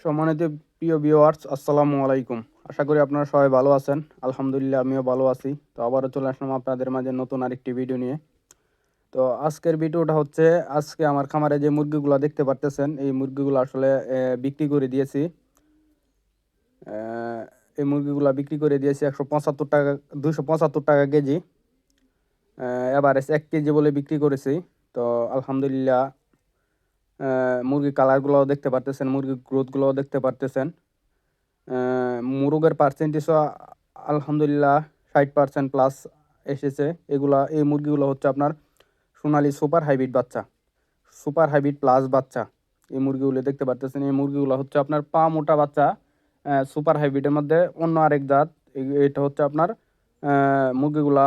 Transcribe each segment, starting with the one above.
সম্মানিত প্রিয় ভিউয়ার্স, আসসালামু আলাইকুম। আশা করি আপনারা সবাই ভালো আছেন। আলহামদুলিল্লাহ আমিও ভালো আছি। তো আবারও চলে আসলাম আপনাদের মাঝে নতুন আরেকটি ভিডিও নিয়ে। তো আজকের ভিডিওটা হচ্ছে, আজকে আমার খামারে যে মুরগিগুলো দেখতে পারতেছেন, এই মুরগিগুলো আসলে বিক্রি করে দিয়েছি। এই মুরগিগুলো বিক্রি করে দিয়েছি 175 টাকা, 275 টাকা কেজি। এভারেজ 1 কেজি বলে বিক্রি করেছি। তো আলহামদুলিল্লাহ মুরগির কালারগুলোও দেখতে পারতেছেন, মুরগির গ্রোথগুলোও দেখতে পারতেছেন। মুরগের পার্সেন্টেজও আলহামদুলিল্লাহ 60% প্লাস এসেছে। এই মুরগিগুলো হচ্ছে আপনার সোনালী সুপার হাইব্রিড বাচ্চা, সুপার হাইব্রিড প্লাস বাচ্চা। এই মুরগিগুলো দেখতে পারতেছেন, এই মুরগিগুলো হচ্ছে আপনার পা মোটা বাচ্চা। সুপার হাইব্রিডের মধ্যে অন্য আরেক জাত। এটা হচ্ছে আপনার মুরগিগুলা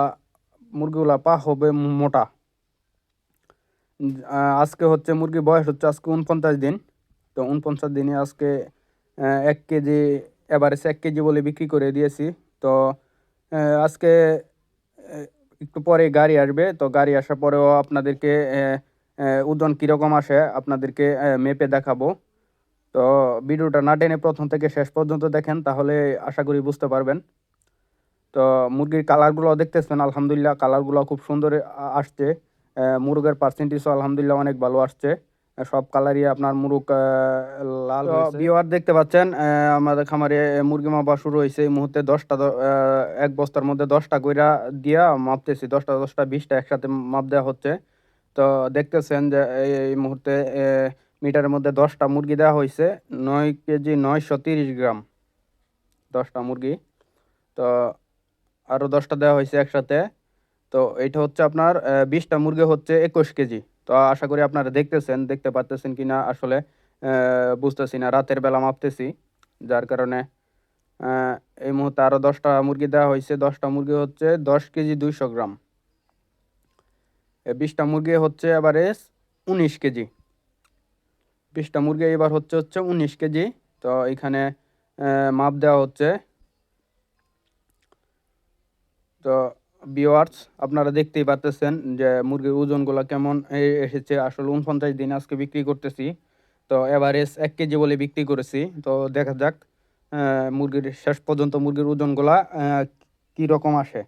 মুরগিগুলা পা হবে মোটা। আজকে হচ্ছে মুরগির বয়স হচ্ছে আজকে 49 দিন। তো 49 দিনে আজকে 1 কেজি, এভারেজ 1 কেজি বলে বিক্রি করে দিয়েছি। তো আজকে একটু পরে গাড়ি আসবে। তো গাড়ি আসার পরেও আপনাদেরকে ওজন কীরকম আসে আপনাদেরকে মেপে দেখাবো। তো ভিডিওটা না টেনে প্রথম থেকে শেষ পর্যন্ত দেখেন, তাহলে আশা করি বুঝতে পারবেন। তো মুরগির কালারগুলো দেখতেছেন, আলহামদুলিল্লাহ কালারগুলো খুব সুন্দর আসছে। মুরগের পার্সেন্টেজও আলহামদুলিল্লাহ অনেক ভালো আসছে। সব কালারই আপনার মুরগ লাল হয়েছে। ভিউয়ার দেখতে পাচ্ছেন, আমাদের খামারে মুরগি মাপা শুরু হয়েছে। এই মুহূর্তে 10টা, এক বস্তার মধ্যে 10টা কইরা দিয়া মাপতেছি। 10টা 10টা 20টা একসাথে মাপ দেওয়া হচ্ছে। তো দেখতেছেন যে এই মুহূর্তে মিটারের মধ্যে 10টা মুরগি দেওয়া হয়েছে। 9 কেজি 930 গ্রাম 10টা মুরগি। তো আরও 10টা দেওয়া হয়েছে একসাথে। তো এইটা হচ্ছে আপনার 20টা মুরগি হচ্ছে 21 কেজি। তো আশা করি আপনারা দেখতে পারতেছেন কিনা আসলে বুঝতেছি না, রাতের বেলা মাপতেছি, যার কারণে আহ, এই মুহূর্তে আরও 10টা মুরগি দেওয়া হয়েছে। 10টা মুরগি হচ্ছে 10 কেজি 200 গ্রাম। 20টা মুরগি হচ্ছে এভারেজ 19 কেজি। 20টা মুরগি এবার হচ্ছে 19 কেজি। তো এখানে মাপ দেওয়া হচ্ছে। তো ভিউয়ার্স, আপনারা দেখতেই পারতেছেন যে মুরগির ওজনগুলো কেমন এসেছে। আসলে 49 দিন আজকে বিক্রি করতেছি। তো এভারেজ 1 কেজি বলে বিক্রি করেছি। তো দেখা যাক মুরগির শেষ পর্যন্ত মুরগির ওজনগুলা কী রকম আসে।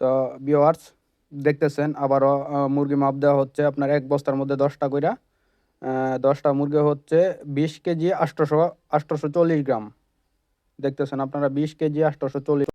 তো ভিউয়ার্স দেখতেছেন, আবারও মুরগি মাপ দেওয়া হচ্ছে আপনার এক বস্তার মধ্যে 10টা কইরা। 10টা মুরগি হচ্ছে 20 কেজি 840 গ্রাম। দেখতেছেন আপনারা 20 কেজি 840